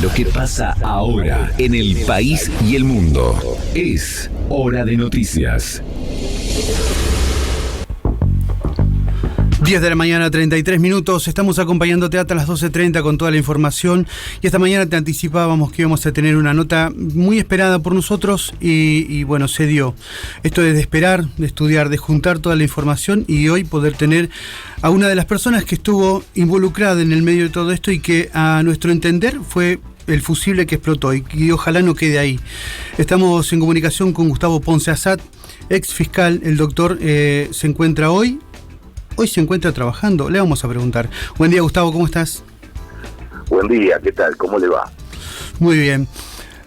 lo que pasa ahora en el país y el mundo. Es Hora de Noticias. 10 de la mañana, 33 minutos. Estamos acompañándote hasta las 12:30 con toda la información. Y esta mañana te anticipábamos que íbamos a tener una nota muy esperada por nosotros y bueno, se dio. Esto es de esperar, de estudiar, de juntar toda la información y hoy poder tener a una de las personas que estuvo involucrada en el medio de todo esto y que a nuestro entender fue el fusible que explotó y ojalá no quede ahí. Estamos en comunicación con Gustavo Ponce Assad, ex fiscal. El doctor se encuentra hoy se encuentra trabajando. Le vamos a preguntar. Buen día, Gustavo, ¿cómo estás? Buen día, ¿qué tal? ¿Cómo le va? Muy bien.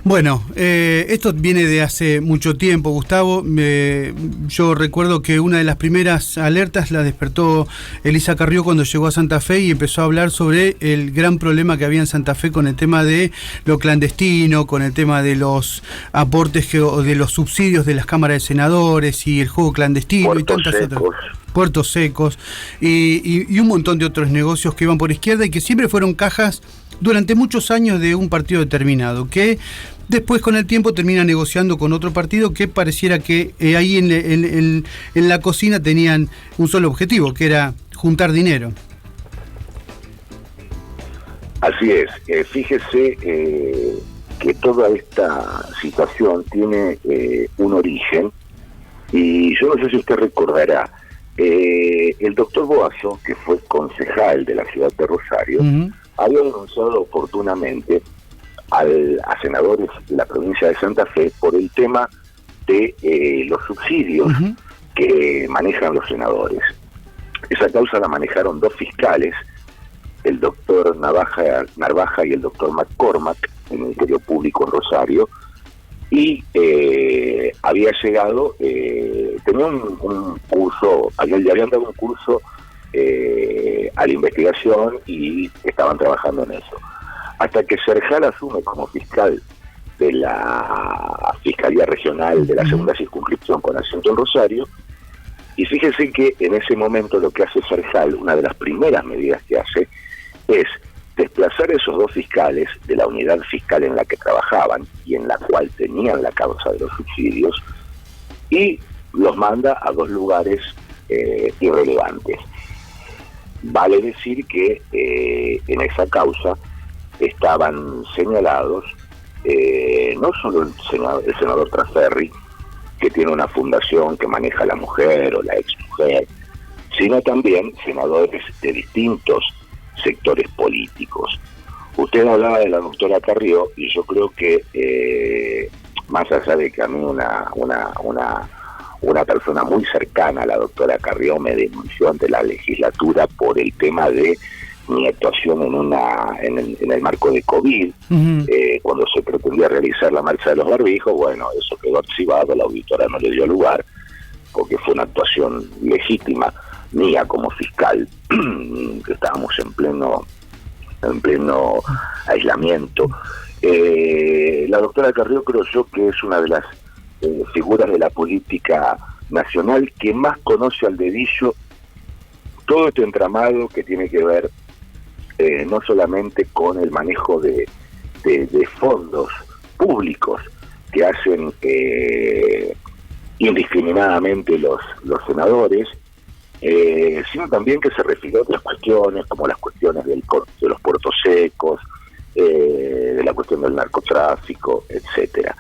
Bueno, esto viene de hace mucho tiempo, Gustavo. Yo recuerdo que una de las primeras alertas la despertó Elisa Carrió cuando llegó a Santa Fe y empezó a hablar sobre el gran problema que había en Santa Fe con el tema de lo clandestino, con el tema de los aportes o de los subsidios de las cámaras de senadores y el juego clandestino y tantas otras. Puertos secos y un montón de otros negocios que iban por izquierda y que siempre fueron cajas durante muchos años de un partido determinado, que después con el tiempo termina negociando con otro partido que pareciera que ahí en la cocina tenían un solo objetivo, que era juntar dinero. Así es, fíjese que toda esta situación tiene un origen y yo no sé si usted recordará, el doctor Boazo, que fue concejal de la ciudad de Rosario, había denunciado oportunamente a senadores de la provincia de Santa Fe por el tema de los subsidios que manejan los senadores. Esa causa la manejaron dos fiscales, el doctor Narvaja y el doctor McCormack, en el Ministerio Público en Rosario, y había llegado, tenía un curso, le habían dado un curso a la investigación y estaban trabajando en eso. Hasta que Serjal asume como fiscal de la Fiscalía Regional de la Segunda Circunscripción con asiento en Rosario, y fíjense que en ese momento lo que hace Serjal, una de las primeras medidas que hace, es desplazar a esos dos fiscales de la unidad fiscal en la que trabajaban y en la cual tenían la causa de los subsidios y los manda a dos lugares irrelevantes. Vale decir que en esa causa estaban señalados no solo el senador Trasferri, que tiene una fundación que maneja la mujer o la exmujer, sino también senadores de distintos sectores políticos. Usted hablaba de la doctora Carrió y yo creo que más allá de que a mí una persona muy cercana a la doctora Carrió me denunció ante la legislatura por el tema de mi actuación en el marco de COVID, cuando se pretendía realizar la marcha de los barbijos. Bueno, eso quedó archivado, la auditora no le dio lugar porque fue una actuación legítima mía como fiscal, que estábamos en pleno aislamiento. La doctora Carrió creo yo que es una de las figuras de la política nacional que más conoce al dedillo todo este entramado que tiene que ver no solamente con el manejo de fondos públicos que hacen indiscriminadamente los senadores, sino también que se refiere a otras cuestiones, como las cuestiones de los puertos secos, de la cuestión del narcotráfico, etcétera.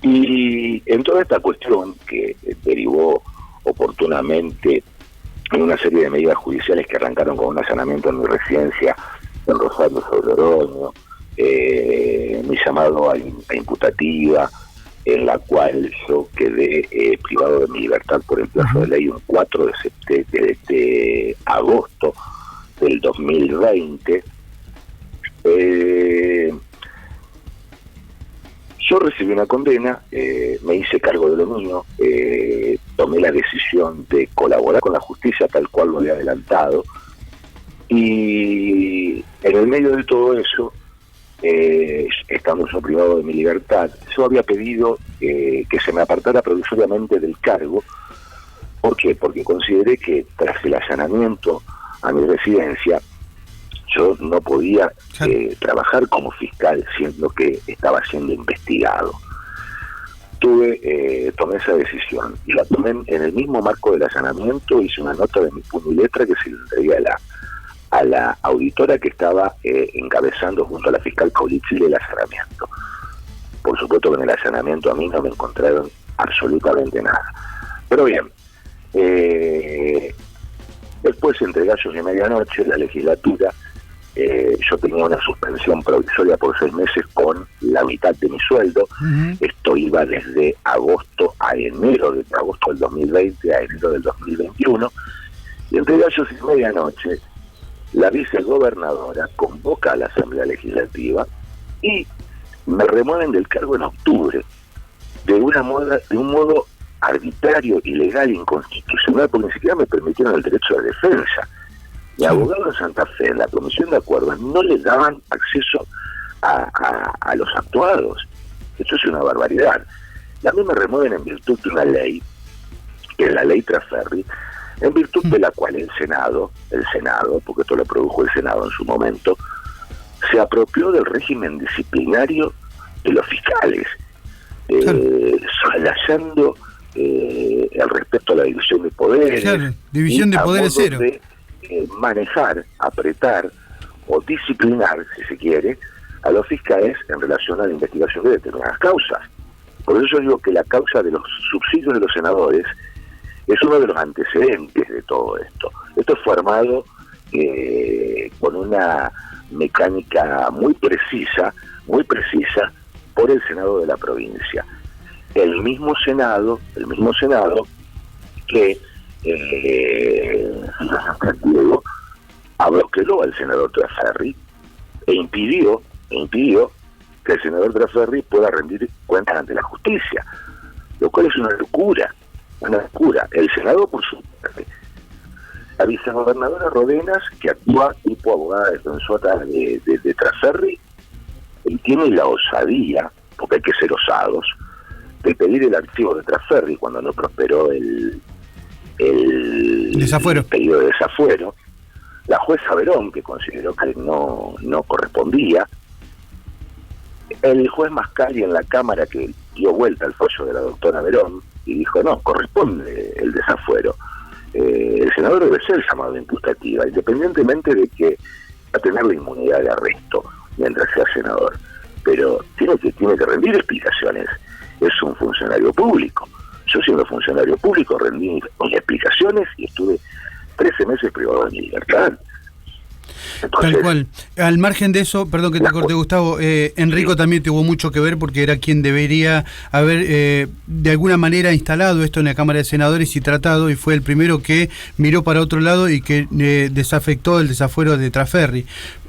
Y en toda esta cuestión que derivó oportunamente en una serie de medidas judiciales que arrancaron con un allanamiento en mi residencia en Rosario sobre Oroño, mi llamado a imputativa, en la cual yo quedé privado de mi libertad por el plazo de ley un 4 de agosto del 2020. Yo recibí una condena, me hice cargo de lo mío, tomé la decisión de colaborar con la justicia tal cual lo había adelantado, y en el medio de todo eso, estando yo privado de mi libertad, yo había pedido que se me apartara provisoriamente del cargo. ¿Por qué? Porque consideré que tras el allanamiento a mi residencia, yo no podía trabajar como fiscal siendo que estaba siendo investigado. Tomé esa decisión y la tomé en el mismo marco del allanamiento. Hice una nota de mi puño y letra que se le entregué a la auditora que estaba encabezando junto a la fiscal Caulitzil el allanamiento. Por supuesto que en el allanamiento a mí no me encontraron absolutamente nada. Pero bien, después entre gallos y medianoche la legislatura, yo tenía una suspensión provisoria por 6 meses con la mitad de mi sueldo. Esto iba desde agosto a enero, de agosto del 2020 a enero del 2021. Y entre gallos y medianoche, la vicegobernadora convoca a la Asamblea Legislativa y me remueven del cargo en octubre, de un modo arbitrario, ilegal, inconstitucional, porque ni siquiera me permitieron el derecho de defensa. Mi abogado en Santa Fe, en la Comisión de Acuerdos, no le daban acceso a los actuados. Esto es una barbaridad. Y a mí me remueven en virtud de una ley, que es la ley Trasferri, en virtud de la cual el Senado, porque esto lo produjo el Senado en su momento, se apropió del régimen disciplinario de los fiscales, soslayando el respeto a la división de poderes. Claro, división de poderes cero. De manejar, apretar o disciplinar, si se quiere, a los fiscales en relación a la investigación de determinadas causas. Por eso yo digo que la causa de los subsidios de los senadores es uno de los antecedentes de todo esto. Esto fue armado con una mecánica muy precisa por el Senado de la provincia. El mismo Senado que abroqueló al senador Trasferri e impidió que el senador Trasferri pueda rendir cuentas ante la justicia, lo cual es una locura. El Senado, por su parte, la vicegobernadora Rodenas, que actúa tipo abogada defensora de Trasferri, y tiene la osadía, porque hay que ser osados, de pedir el archivo de Trasferri cuando no prosperó el desafuero. Pedido de desafuero. La jueza Verón, que consideró que no correspondía, el juez Mascari en la Cámara, que dio vuelta al fallo de la doctora Verón y dijo, no, corresponde el desafuero. El senador debe ser llamado de imputativa, independientemente de que va a tener la inmunidad de arresto mientras sea senador, pero tiene que rendir explicaciones. Es un funcionario público. Yo, siendo funcionario público, rendí explicaciones y estuve 13 meses privado de mi libertad. Entonces, tal cual. Al margen de eso, perdón que te corte, Gustavo, Enrico también tuvo mucho que ver porque era quien debería haber de alguna manera instalado esto en la Cámara de Senadores y tratado, y fue el primero que miró para otro lado y que desafectó el desafuero de Trasferri.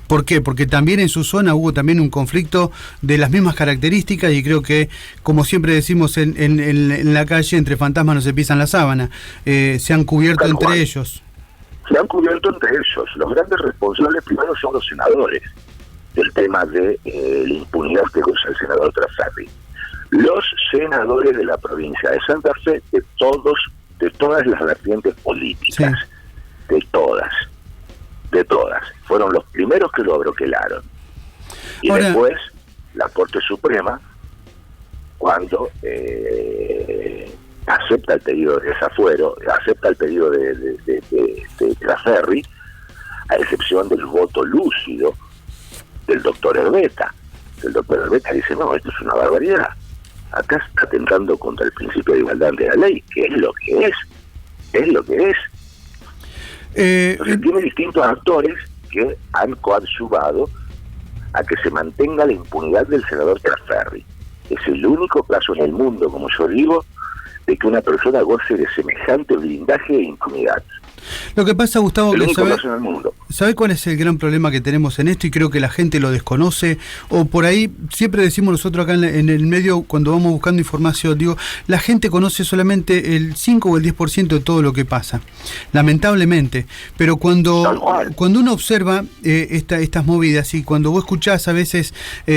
¿Por qué? Porque también en su zona hubo también un conflicto de las mismas características, y creo que, como siempre decimos en la calle, entre fantasmas no se pisan la sábana. Se han cubierto entre ellos. Se han cubierto entre ellos. Los grandes responsables primero son los senadores del tema de la impunidad que goza el senador Trasferri. Los senadores de la provincia de Santa Fe, de todas las vertientes políticas, sí. de todas, fueron los primeros que lo abroquelaron. Y ahora, después la Corte Suprema, cuando acepta el pedido de desafuero, acepta el pedido de Trasferri, a excepción del voto lúcido del doctor Herbeta. El doctor Herbeta dice, no, esto es una barbaridad. Acá está atentando contra el principio de igualdad ante la ley, que es lo que es. Entonces tiene distintos actores que han coadyuvado a que se mantenga la impunidad del senador Trasferri. Es el único caso en el mundo, como yo digo, de que una persona goce de semejante blindaje e impunidad. Lo que pasa, Gustavo, que ¿sabe cuál es el gran problema que tenemos en esto? Y creo que la gente lo desconoce, o por ahí siempre decimos nosotros acá en el medio, cuando vamos buscando información, digo, la gente conoce solamente el 5 o el 10% de todo lo que pasa, lamentablemente. Pero cuando uno observa estas movidas, y cuando vos escuchás a veces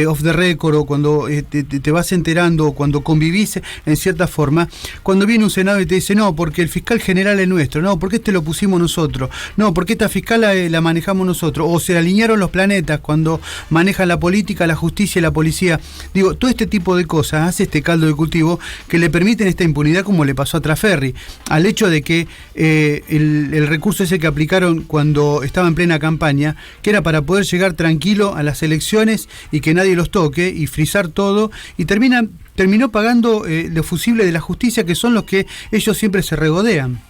off the record, o cuando te vas enterando, o cuando convivís en cierta forma, cuando viene un senado y te dice, no, porque el fiscal general es nuestro, no, porque lo pusimos pusimos nosotros. No, porque esta fiscal la manejamos nosotros. O se alinearon los planetas cuando manejan la política, la justicia y la policía. Digo, todo este tipo de cosas hace este caldo de cultivo que le permiten esta impunidad, como le pasó a Traferri, al hecho de que el recurso ese que aplicaron cuando estaba en plena campaña, que era para poder llegar tranquilo a las elecciones y que nadie los toque y frizar todo, y terminó pagando los fusibles de la justicia, que son los que ellos siempre se regodean.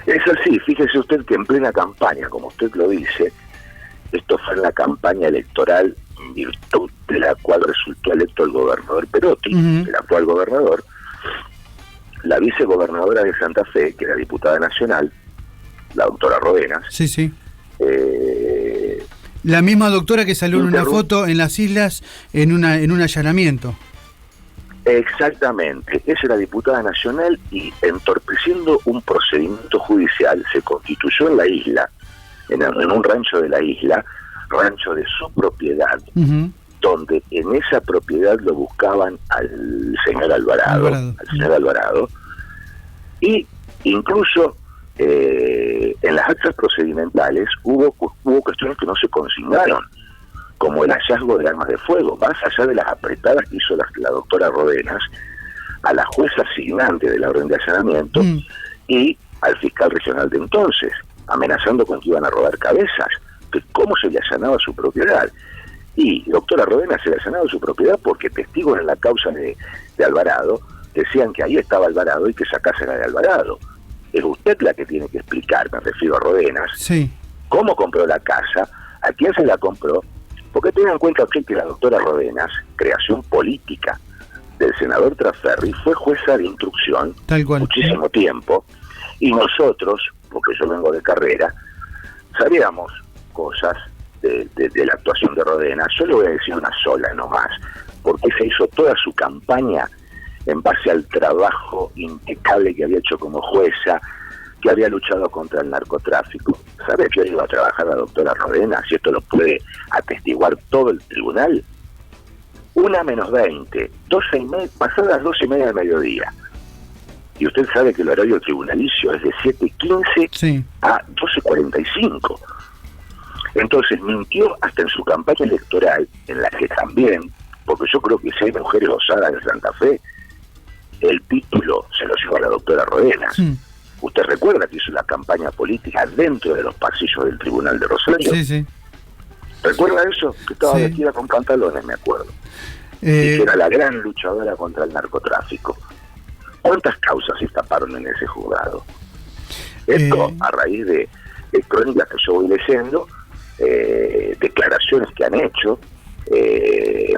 Es así, fíjese usted que en plena campaña, como usted lo dice, esto fue en la campaña electoral en virtud de la cual resultó electo el gobernador Perotti, el actual gobernador, la vicegobernadora de Santa Fe, que era diputada nacional, la doctora Rodenas. Sí. La misma doctora que salió en una foto en las islas en un allanamiento. Exactamente, esa era diputada nacional y entorpeciendo un procedimiento judicial se constituyó en la isla, en un rancho de la isla, rancho de su propiedad, donde en esa propiedad lo buscaban al señor Alvarado, y incluso en las actas procedimentales hubo cuestiones que no se consignaron, como el hallazgo de armas de fuego, más allá de las apretadas que hizo la doctora Rodenas a la jueza asignante de la orden de allanamiento y al fiscal regional de entonces, amenazando con que iban a robar cabezas, que cómo se le allanaba su propiedad. Y doctora Rodenas se le allanaba su propiedad porque testigos en la causa de Alvarado decían que ahí estaba Alvarado y que esa casa era de Alvarado. Es usted la que tiene que explicar, me refiero a Rodenas, cómo compró la casa, a quién se la compró, porque tengan en cuenta usted que la doctora Rodenas, creación política del senador Traferri, fue jueza de instrucción muchísimo tiempo, y nosotros, porque yo vengo de carrera, sabíamos cosas de la actuación de Rodenas. Yo le voy a decir una sola nomás, porque se hizo toda su campaña en base al trabajo impecable que había hecho como jueza, que había luchado contra el narcotráfico. ¿Sabe que iba a trabajar la doctora Rodenas? Si esto lo puede atestiguar todo el tribunal. 1:20, pasadas 12:30 del mediodía. Y usted sabe que el horario tribunalicio es de 7:15 a 12:45. Entonces mintió hasta en su campaña electoral, en la que también, porque yo creo que si hay mujeres osadas de Santa Fe, el título se lo llevó a la doctora Rodenas. ¿Usted recuerda que hizo la campaña política dentro de los pasillos del Tribunal de Rosario? Sí. ¿Recuerda eso? Que estaba vestida con pantalones, me acuerdo. Y que era la gran luchadora contra el narcotráfico. ¿Cuántas causas se escaparon en ese juzgado? Esto a raíz de crónicas que yo voy leyendo, declaraciones que han hecho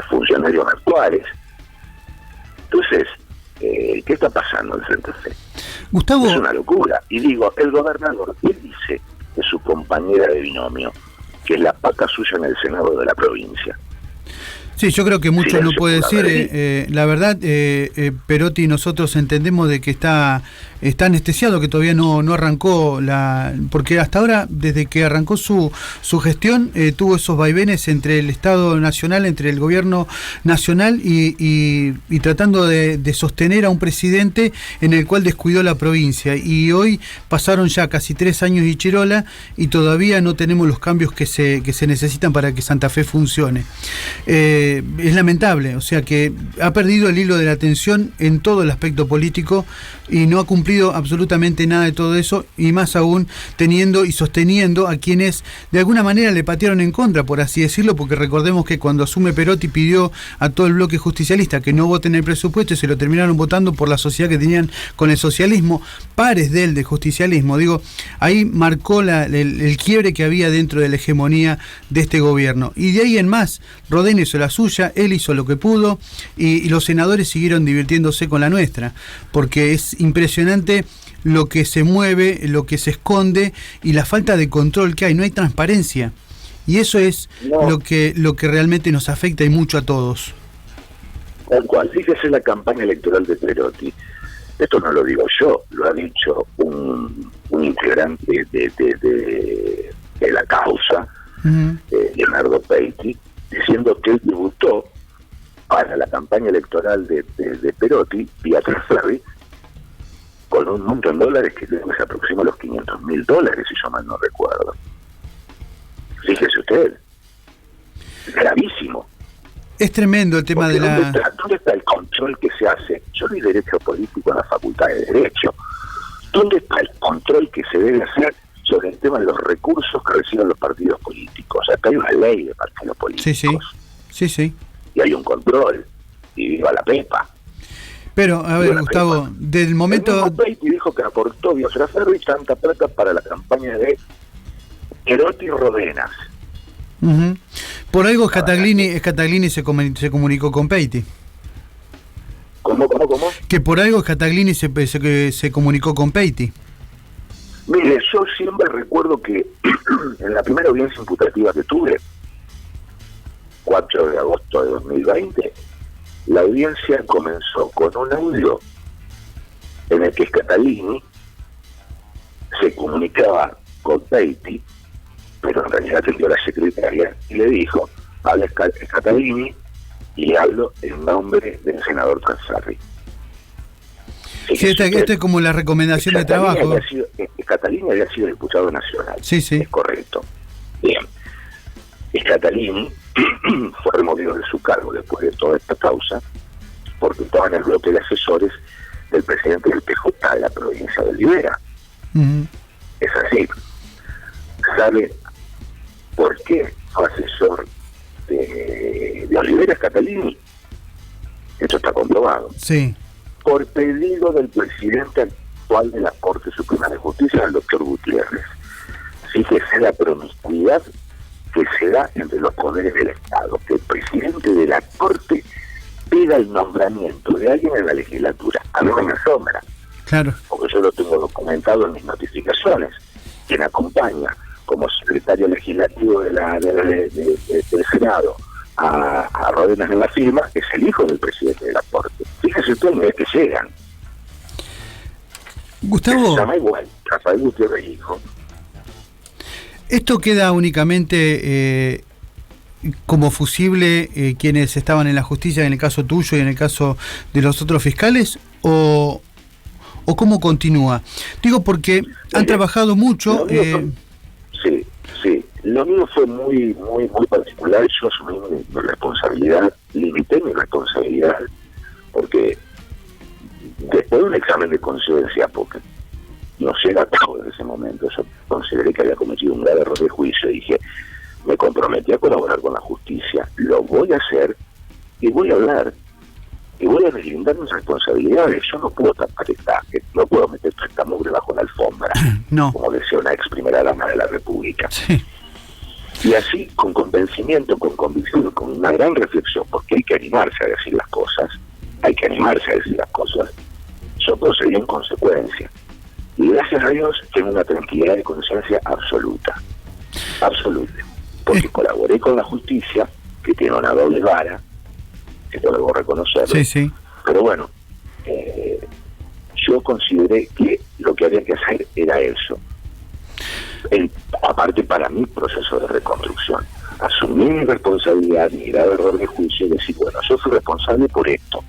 funcionarios actuales. Entonces, ¿qué está pasando en Santa Fe? Gustavo, es una locura. Y digo, el gobernador, ¿qué dice de su compañera de binomio, que es la pata suya en el Senado de la provincia? Sí, yo creo que mucho no puede decir. La verdad, Perotti, nosotros entendemos de que está anestesiado, que todavía no arrancó porque hasta ahora, desde que arrancó su gestión, tuvo esos vaivenes entre el Estado Nacional, entre el gobierno nacional y tratando de sostener a un presidente en el cual descuidó la provincia. Y hoy pasaron ya casi 3 años y chirola y todavía no tenemos los cambios que se necesitan para que Santa Fe funcione. Es lamentable, o sea que ha perdido el hilo de la atención en todo el aspecto político y no ha cumplido absolutamente nada de todo eso, y más aún teniendo y sosteniendo a quienes de alguna manera le patearon en contra, por así decirlo, porque recordemos que cuando asume Perotti pidió a todo el bloque justicialista que no voten el presupuesto y se lo terminaron votando por la sociedad que tenían con el socialismo, pares de él de justicialismo. Digo, ahí marcó el quiebre que había dentro de la hegemonía de este gobierno, y de ahí en más, Rodenas hizo la suya, él hizo lo que pudo y los senadores siguieron divirtiéndose con la nuestra, porque es impresionante lo que se mueve, lo que se esconde y la falta de control que hay. No hay transparencia y eso es lo que realmente nos afecta y mucho a todos. Tal cual. Fíjese la campaña electoral de Perotti. Esto no lo digo yo, lo ha dicho un integrante de la causa, Leonardo Peiti, diciendo que él debutó para la campaña electoral de Perotti vía Traferri con un monto en dólares que se aproxima a los $500.000, si yo mal no recuerdo. Fíjese usted, gravísimo. Es tremendo el tema. Porque de ¿dónde está el control que se hace? Yo vi Derecho Político en la Facultad de Derecho. ¿Dónde está el control que se debe hacer sobre el tema de los recursos que reciben los partidos políticos? Acá hay una ley de partidos políticos. Sí. Y hay un control. Y viva la Pepa. Pero, a ver, Gustavo, del momento... El mismo Peiti dijo que aportó Bioferri tanta plata para la campaña de Perotti y Rodenas. Uh-huh. Por algo Scataglini se comunicó con Peiti. ¿Cómo? Que por algo Scataglini se comunicó con Peiti. Mire, yo siempre recuerdo que en la primera audiencia imputativa que tuve, 4 de agosto de 2020, la audiencia comenzó con un audio en el que Scataglini se comunicaba con Peiti, pero en realidad atendió a la secretaria y le dijo: habla Scataglini y hablo en nombre del senador Tranzarri. Sí, esta es como la recomendación de trabajo. Scataglini había sido diputado nacional. Sí. Es correcto. Bien. Scataglini fue removido de su cargo después de toda esta causa porque estaba en el bloque de asesores del presidente del PJ de la provincia de Olivera. Uh-huh. Es así. ¿Sabe por qué fue asesor de Olivera Scataglini? Esto está comprobado. Sí. Por pedido del presidente actual de la Corte Suprema de Justicia, el doctor Gutiérrez. Fíjese la promiscuidad que se da entre los poderes del Estado, que el presidente de la Corte pida el nombramiento de alguien en la legislatura. A mí me asombra, claro, porque yo lo tengo documentado en mis notificaciones. Quien acompaña como secretario legislativo del Senado a Rodenas en la firma es el hijo del presidente de la Corte. Fíjese usted el nivel que llegan. Gustavo, se llama igual, Rafael Gutiérrez hijo. ¿Esto queda únicamente como fusible quienes estaban en la justicia, en el caso tuyo y en el caso de los otros fiscales, o cómo continúa? Digo porque han trabajado mucho. Sí. Lo mío fue muy particular. Yo asumí mi responsabilidad, limité mi responsabilidad, porque después de un examen de conciencia, porque no llega a cabo en ese momento, yo consideré que había cometido un grave error de juicio y dije: me comprometí a colaborar con la justicia, lo voy a hacer y voy a hablar y voy a deslindar mis responsabilidades. Yo no puedo tapar no puedo meter esta mugre bajo la alfombra, no, como decía una ex primera dama de la República. Sí. Y así, con convencimiento, con convicción, con una gran reflexión, porque hay que animarse a decir las cosas, yo procedí en consecuencia. Y gracias a Dios tengo una tranquilidad de conciencia absoluta, porque colaboré con la justicia, que tiene una doble vara, que no debo reconocerlo. Sí. Pero bueno, yo consideré que lo que había que hacer era eso. Aparte, para mi proceso de reconstrucción, asumí mi responsabilidad, mi grave error de juicio y decir: bueno, yo soy responsable por esto,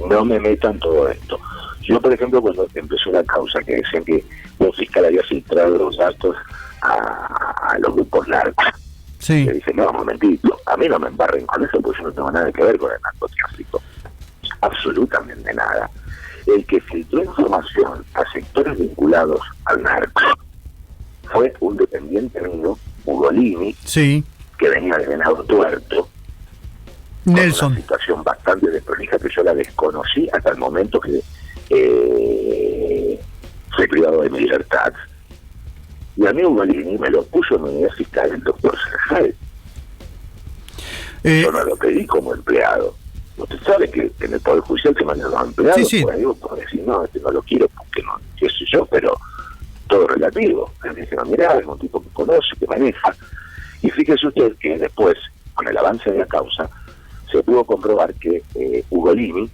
no me metan todo esto. Yo, por ejemplo, cuando empezó la causa que decían que un fiscal había filtrado los datos a los grupos narcos, sí, le dije: no, un momentito, a mí no me embarren con eso, porque yo no tengo nada que ver con el narcotráfico, absolutamente nada. El que filtró información a sectores vinculados al narco fue un dependiente mío, Ugolini, sí, que venía de Venado Tuerto, Nelson. Una situación bastante desprolija que yo la desconocí hasta el momento que fue privado de mi libertad. Y a mí Ugolini me lo puso en mi unidad fiscal el doctor Serjal. Yo no lo pedí como empleado. Usted sabe que en el Poder Judicial se mandan los empleados, sí. Por ahí por decir: no, no lo quiero porque no, qué sé yo, pero todo relativo. Me dijeron: mirá, es un tipo que conoce, que maneja. Y fíjese usted que después, con el avance de la causa, se pudo comprobar que Ugolini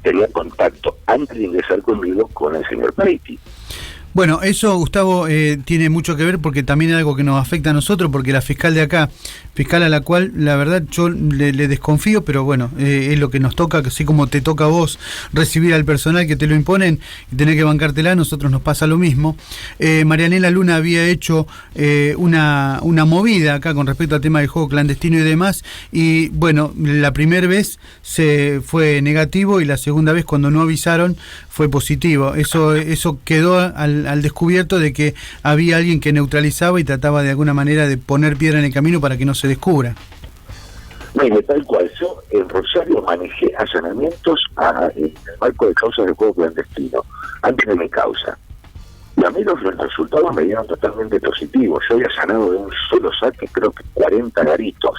tenía contacto antes de ingresar conmigo con el señor Peiti. Bueno, eso, Gustavo, tiene mucho que ver porque también es algo que nos afecta a nosotros, porque la fiscal de acá, fiscal a la cual, la verdad, yo le desconfío, pero bueno, es lo que nos toca, así como te toca a vos recibir al personal que te lo imponen y tener que bancártela, a nosotros nos pasa lo mismo. Marianela Luna había hecho una movida acá con respecto al tema del juego clandestino y demás, y bueno, la primera vez se fue negativo y la segunda vez, cuando no avisaron, fue positivo. Eso quedó al descubierto de que había alguien que neutralizaba y trataba de alguna manera de poner piedra en el camino para que no se descubra. Mire, tal cual, yo en Rosario manejé allanamientos en el marco de causas de juego clandestino, antes de mi causa. Y a mí los resultados me dieron totalmente positivos. Yo había allanado de un solo saque, creo que 40 garitos,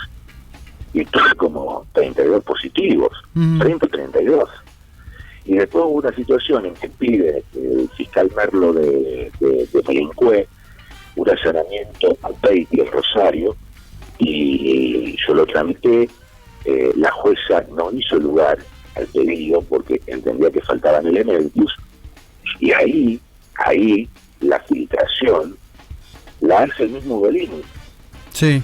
y tuve como 32 positivos, 32. Y después hubo una situación en que pide el fiscal Merlo de Melincue un allanamiento al Peiti, el Rosario, y yo lo tramité. La jueza no hizo lugar al pedido porque entendía que faltaban elementos, y ahí la filtración la hace el mismo Golini. Sí.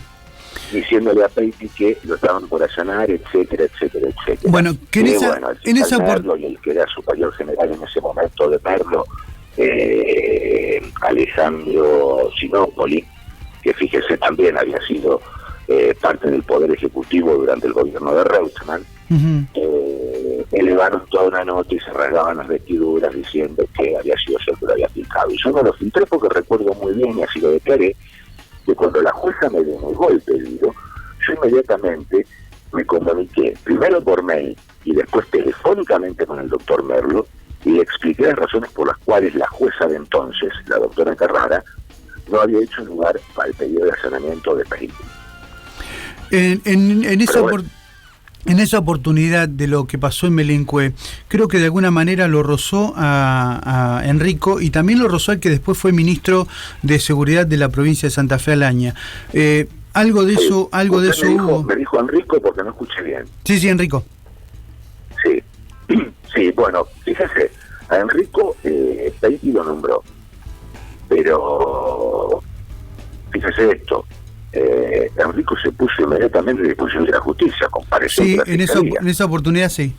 Diciéndole a Peiti que lo estaban por allanar, etcétera, etcétera, etcétera. Bueno, que en esa Merlo, y el que era superior general en ese momento de Merlo, Alejandro Sinopoli, que fíjese también había sido parte del Poder Ejecutivo durante el gobierno de Reutemann, elevaron toda una nota y se rasgaban las vestiduras diciendo que había sido yo que lo había filtrado. Y yo no lo filtré porque recuerdo muy bien, y así lo declaré, que cuando la jueza me denegó el pedido, yo inmediatamente me comuniqué, primero por mail y después telefónicamente con el doctor Merlo, y le expliqué las razones por las cuales la jueza de entonces, la doctora Carrara, no había hecho lugar para el pedido de allanamiento de Peiti. En esa oportunidad de lo que pasó en Melincue, creo que de alguna manera lo rozó a Enrico, y también lo rozó al que después fue ministro de Seguridad de la provincia de Santa Fe al año. Algo de eso hubo. Me dijo Enrico porque no escuché bien. Sí, Enrico. Sí, bueno, fíjese, a Enrico Peiti lo nombró, pero fíjese esto. Enrico se puso inmediatamente a disposición de la justicia, compareció. Sí, en esa oportunidad sí.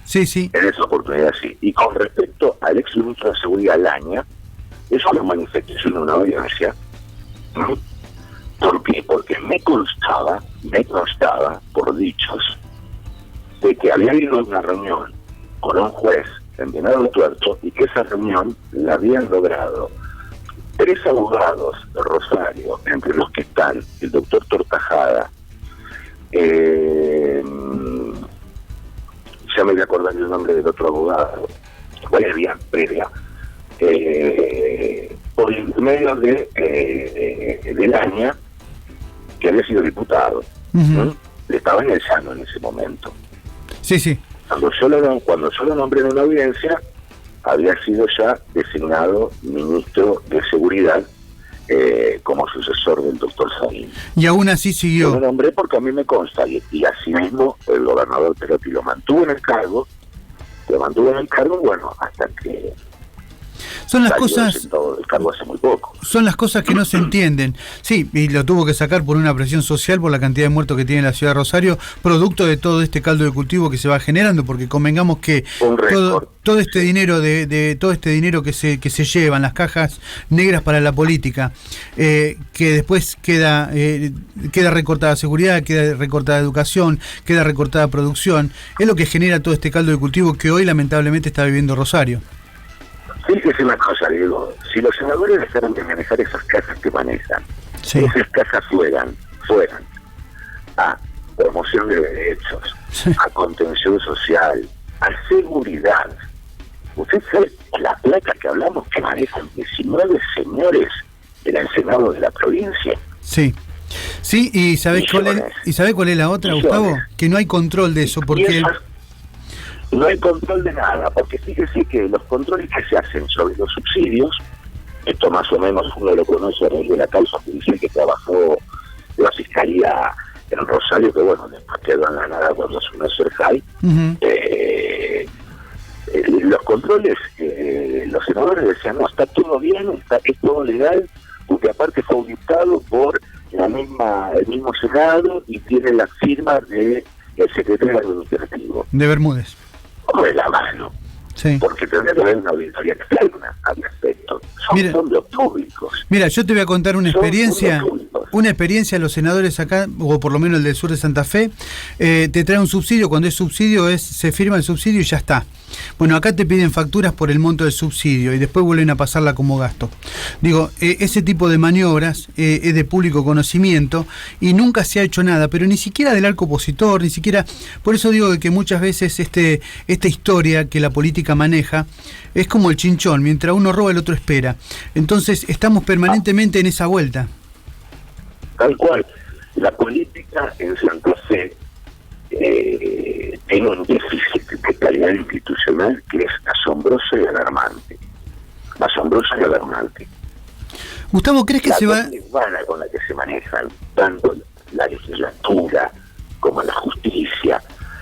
Sí. En esa oportunidad sí. Y con respecto al ex ministro de Seguridad Laña, eso lo manifesté en una audiencia. ¿Por qué? Porque me constaba por dichos de que había habido una reunión con un juez en Venado Tuerto y que esa reunión la habían logrado 3 abogados de Rosario, entre los que están el doctor Tortajada, ya me voy a acordar el nombre del otro abogado, Valeria Previa, por intermedio de Laña, que había sido diputado. Estaba en el llano en ese momento. Sí. Cuando yo lo nombré en una audiencia, había sido ya designado ministro de Seguridad como sucesor del doctor Saín. Y aún así siguió. Yo lo nombré porque a mí me consta, y así mismo el gobernador Perotti lo mantuvo en el cargo, bueno, hasta que son las cosas, todo el cargo hace muy poco. Son las cosas que no se entienden. Sí, y lo tuvo que sacar por una presión social, por la cantidad de muertos que tiene la ciudad de Rosario, producto de todo este caldo de cultivo que se va generando, porque convengamos que todo este dinero todo este dinero que se llevan las cajas negras para la política, que después queda recortada seguridad, queda recortada educación, queda recortada producción, es lo que genera todo este caldo de cultivo que hoy lamentablemente está viviendo Rosario. Fíjese una cosa, digo, si los senadores dejaran de manejar esas cajas que manejan, esas cajas fueran a promoción de derechos, a contención social, a seguridad. Usted sabe la plata que hablamos que manejan 19 señores del Senado de la provincia. Sí, y ¿sabés cuál es la otra, Gustavo? Que no hay control de eso, porque no hay control de nada, porque fíjese que los controles que se hacen sobre los subsidios, esto más o menos uno lo conoce a raíz de la causa judicial que trabajó la Fiscalía en Rosario, que bueno, después quedó en la nada cuando asumió Serjay. Los controles los senadores decían, no, está todo bien, es todo legal, porque aparte fue auditado por el mismo Senado y tiene la firma del secretario administrativo. De Bermúdez. De la mano. Sí. Porque tendría que haber una auditoría externa al respecto. Son fondos públicos. Mira, yo te voy a contar una experiencia de los senadores acá, o por lo menos el del sur de Santa Fe. Te trae un subsidio, cuando es subsidio se firma el subsidio y ya está. Bueno, acá te piden facturas por el monto del subsidio y después vuelven a pasarla como gasto. Digo, ese tipo de maniobras es de público conocimiento y nunca se ha hecho nada, pero ni siquiera del arco opositor, ni siquiera... Por eso digo que muchas veces esta historia que la política maneja es como el chinchón, mientras uno roba el otro espera. Entonces estamos permanentemente en esa vuelta. Tal cual. La política en Santa Fe tiene un déficit de calidad institucional que es asombroso y alarmante. Asombroso y alarmante. Gustavo, ¿crees que se va...? La con la que se manejan tanto la legislatura como la justicia.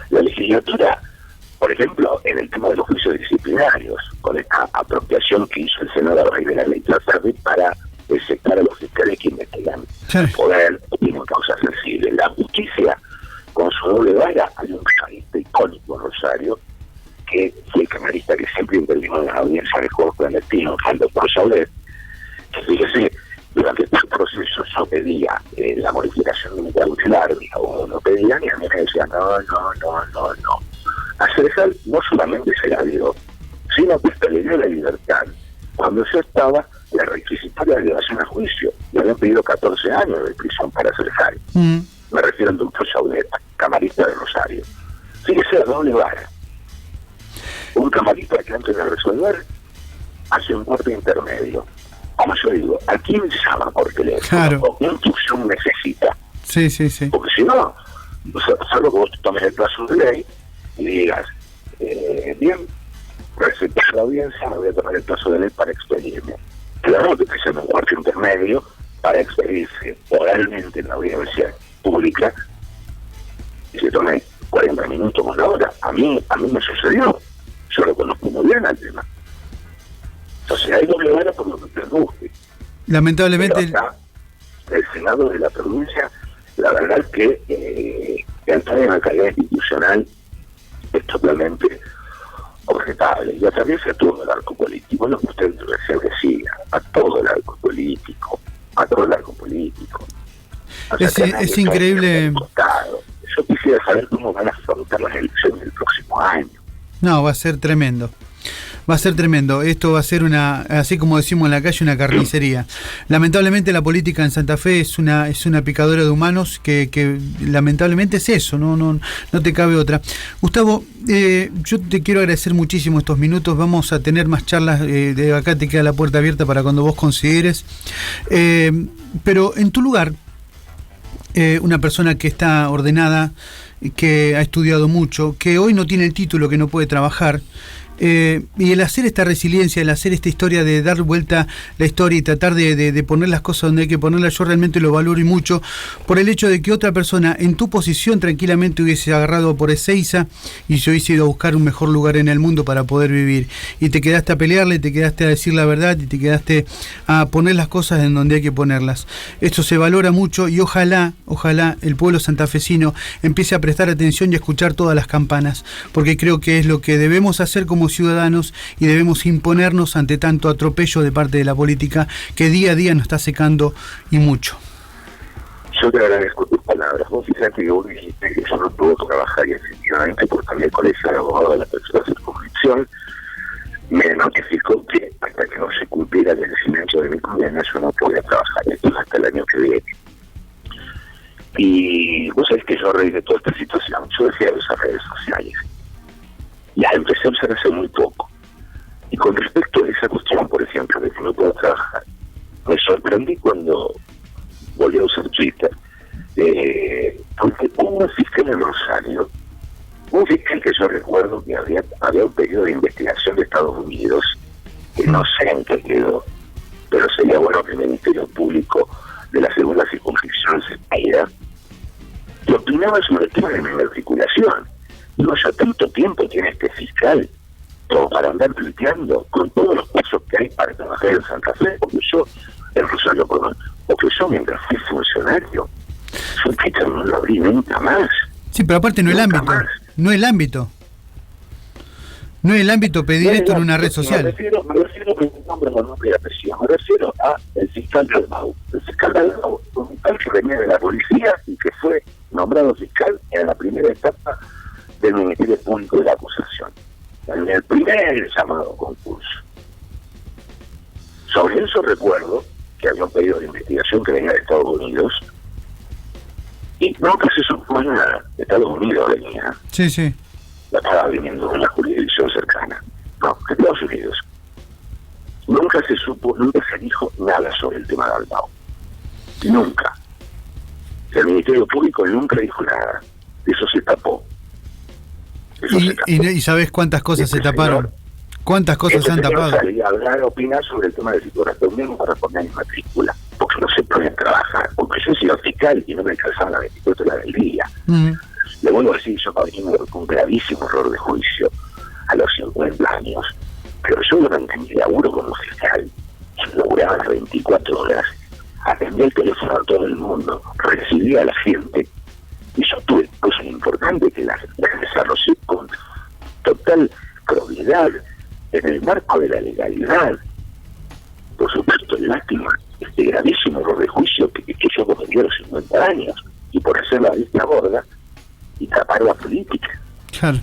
La legislatura, por ejemplo, en el tema de los juicios disciplinarios, con esta apropiación que hizo el Senado a raíz de la ley Trasardi para secar a los fiscales que investigan poder o causas sensibles. La justicia, con su doble vara, hay un camarista icónico en Rosario, que fue el camarista que siempre intervino en la audiencia de juegos clandestinos, el doctor Saulet, que fíjese, durante este proceso yo pedía la modificación de mi cautelar, mis abogados no pedían, y a mí me decían, no. A Cerezal no solamente se la dio, sino que hasta le dio la libertad. Cuando yo estaba, la requisitoria de elevación a juicio, le habían pedido 14 años de prisión para Cerezal. Me refiero al doctor Saulet, camarista de Rosario. Fíjese la doble vara. Un camarista que antes de resolver hace un corte intermedio. Como yo digo, ¿a quién llama por teléfono? Claro. ¿O qué instrucción necesita? Sí. Porque si no, solo que vos tomes el plazo de ley y digas, bien, presentas la audiencia, me voy a tomar el plazo de ley para expedirme. Claro que te llama un corte intermedio para expedirse oralmente en la audiencia pública y se tome 40 minutos o una hora. A mí me sucedió. Yo lo conozco muy bien al tema. Entonces hay doble vara por lo que te guste. Lamentablemente... Pero acá, el Senado de la provincia, la verdad es que entrar en la calidad institucional es totalmente objetable. Y atraviesa a todo el arco político, lo que usted recién decía, a todo el arco político. O sea, es increíble. Yo quisiera saber cómo van a afrontar las elecciones del próximo año. No, va a ser tremendo. Esto va a ser así como decimos en la calle, una carnicería. Lamentablemente la política en Santa Fe es una picadora de humanos que lamentablemente es eso, no te cabe otra. Gustavo, yo te quiero agradecer muchísimo estos minutos. Vamos a tener más charlas, de acá te queda la puerta abierta para cuando vos consideres. Pero en tu lugar, una persona que está ordenada, que ha estudiado mucho, que hoy no tiene el título, que no puede trabajar, y el hacer esta resiliencia, el hacer esta historia de dar vuelta la historia y tratar de poner las cosas donde hay que ponerlas, yo realmente lo valoro y mucho por el hecho de que otra persona en tu posición tranquilamente hubiese agarrado por Ezeiza y se hubiese ido a buscar un mejor lugar en el mundo para poder vivir, y te quedaste a pelearle, te quedaste a decir la verdad y te quedaste a poner las cosas en donde hay que ponerlas. Esto se valora mucho y ojalá el pueblo santafesino empiece a prestar atención y a escuchar todas las campanas, porque creo que es lo que debemos hacer como ciudadanos y debemos imponernos ante tanto atropello de parte de la política que día a día nos está secando y mucho. Yo te agradezco tus palabras. Vos fíjate que vos dijiste que yo no puedo trabajar, y efectivamente porque también el colegio de abogados de la tercera circunscripción me notificó que hasta que no se cumpliera el vencimiento de mi condena yo no podía trabajar, esto es hasta el año que viene. Y vos sabés que yo a raíz de toda esta situación, yo dejé de usar redes sociales. Ya empecé a usar hace muy poco. Y con respecto a esa cuestión, por ejemplo, de que no puedo trabajar, me sorprendí cuando volví a usar Twitter, porque hubo un fiscal en Rosario, un fiscal que yo recuerdo que había un pedido de investigación de Estados Unidos, que no sé en qué quedó, pero sería bueno que el Ministerio Público de la segunda circunscripción se caiga, y opinaba sobre el tema de mi matriculación. Digo, ya tanto tiempo tiene este fiscal o para andar tuiteando con todos los pasos que hay para trabajar en Santa Fe, porque yo, en Rosario, perdón, porque yo mientras fui funcionario, yo Twitter no lo abrí nunca más. Sí, pero aparte no es el ámbito. Más. No es el ámbito. No es el ámbito pedir esto en una red social. Me refiero con un nombre con nombre y apellido. Me refiero a el fiscal Dalmau. El fiscal Dalmau, un fiscal que venía de la policía y que fue nombrado fiscal en la primera etapa del Ministerio Público de la Acusación. En el primer llamado concurso. Sobre eso recuerdo que había un pedido de investigación que venía de Estados Unidos y nunca se supo más nada. De Estados Unidos venía. Sí, sí. La estaba viniendo de una jurisdicción cercana. No, de Estados Unidos. Nunca se supo, nunca se dijo nada sobre el tema de Dalmau. Nunca. El Ministerio Público nunca dijo nada. Eso se tapó. ¿Y sabés cuántas cosas se taparon? ¿Cuántas cosas se han tapado? Salía a hablar, a opinar sobre el tema de psicografía mismo para poner en matrícula, porque no se podían trabajar, porque yo he sido fiscal y no me alcanzaba las 24 horas del día. Le vuelvo a decir, yo cometí un gravísimo error de juicio a los 50 años, pero yo durante mi laburo como fiscal, yo laburaba las 24 horas, atendía el teléfono a todo el mundo, recibía a la gente, y yo tuve cosas importantes que las desarrollé con total probidad, en el marco de la legalidad. Por supuesto, lástima este gravísimo error de juicio que yo cometí a los 50 años, y por hacer la vista gorda y tapar la política. Claro.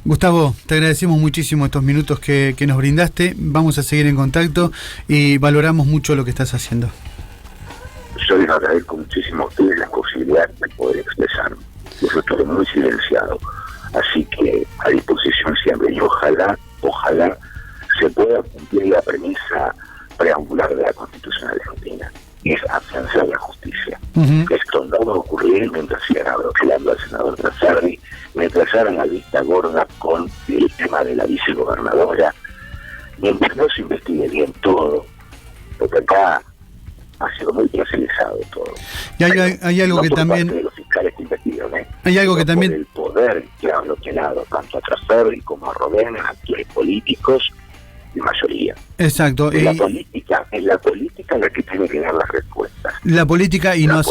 Gustavo, te agradecemos muchísimo estos minutos que nos brindaste. Vamos a seguir en contacto y valoramos mucho lo que estás haciendo. Yo les agradezco muchísimo a ustedes la posibilidad de poder expresarme. Yo estoy muy silenciado, así que a disposición siempre, y ojalá se pueda cumplir la premisa preambular de la Constitución Argentina, que es afianzar la justicia. Esto no va a ocurrir mientras sigan abroquelando al senador Trasardi, mientras hagan la vista gorda con el tema de la vicegobernadora, mientras no se investigue bien todo, porque acá ha sido muy placerizado todo. Y hay algo no que por también... parte de los fiscales que investigan, hay algo que también... el poder que ha bloqueado tanto a Trasardi como a Rodena, a actores políticos y mayoría. Exacto. Es la política la que tiene que dar las respuestas. La política, y no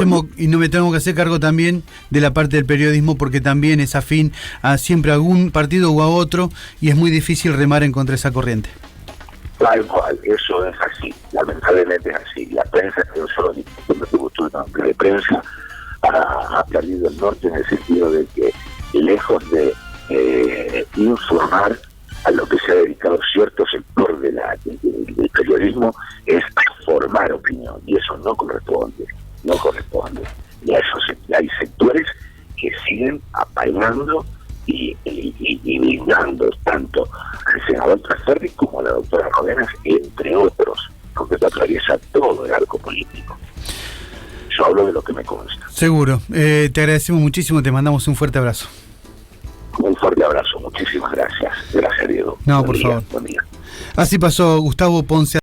me tengo que hacer cargo también de la parte del periodismo, porque también es afín a siempre a algún partido u a otro, y es muy difícil remar en contra de esa corriente. Tal cual, eso es así, lamentablemente es así. La prensa, yo solo cuando tuvo una amplia de prensa, ha perdido el norte en el sentido de que, lejos de informar a lo que se ha dedicado cierto sector del periodismo, es formar opinión, y eso no corresponde. Y hay sectores que siguen apañando y blindando tanto al senador Trasardi como a la doctora Rodenas, entre otros, porque esto atraviesa todo el arco político. Yo hablo de lo que me consta. Seguro. Te agradecemos muchísimo, te mandamos un fuerte abrazo. Un fuerte abrazo, muchísimas gracias. Gracias, Diego. No, por favor. Buen día. Así pasó Gustavo Ponce.